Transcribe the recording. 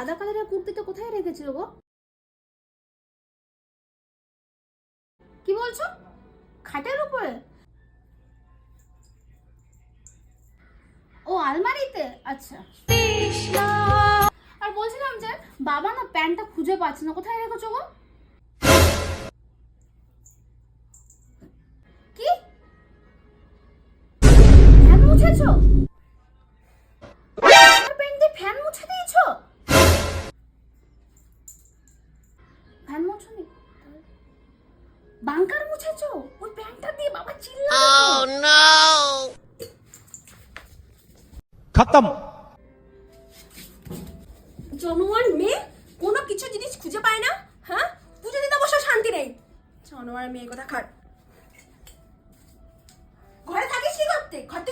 সাদা কালারের কুর্তিটা কোথায় রেখেছিল গো? কি বলছো? খাটের উপরে? ও আলমারিতে, আচ্ছা। আর বলছিলাম যে বাবা না প্যান্টটা খুঁজে পাচ্ছে না, কোথায় রেখেছো গো? কি ফ্যান মুছেছো? আমার প্যান্ট দিয়ে ফ্যান মুছে দিয়েছো? ফ্যান মুছনি, বাংকার মুছেছো? ওই প্যান্টটা দিয়ে বাবা চিল্লাবে তো। Oh no! खत्म। জনোয়ার মেয়ে কোনো কিছু জিনিস খুঁজে পায় না। হ্যাঁ, পুজো দিতে বসে শান্তি নেই। জনোয়ার মেয়ে কথা খাট। ঘরে থাকিস কি করতে? ঘর থেকে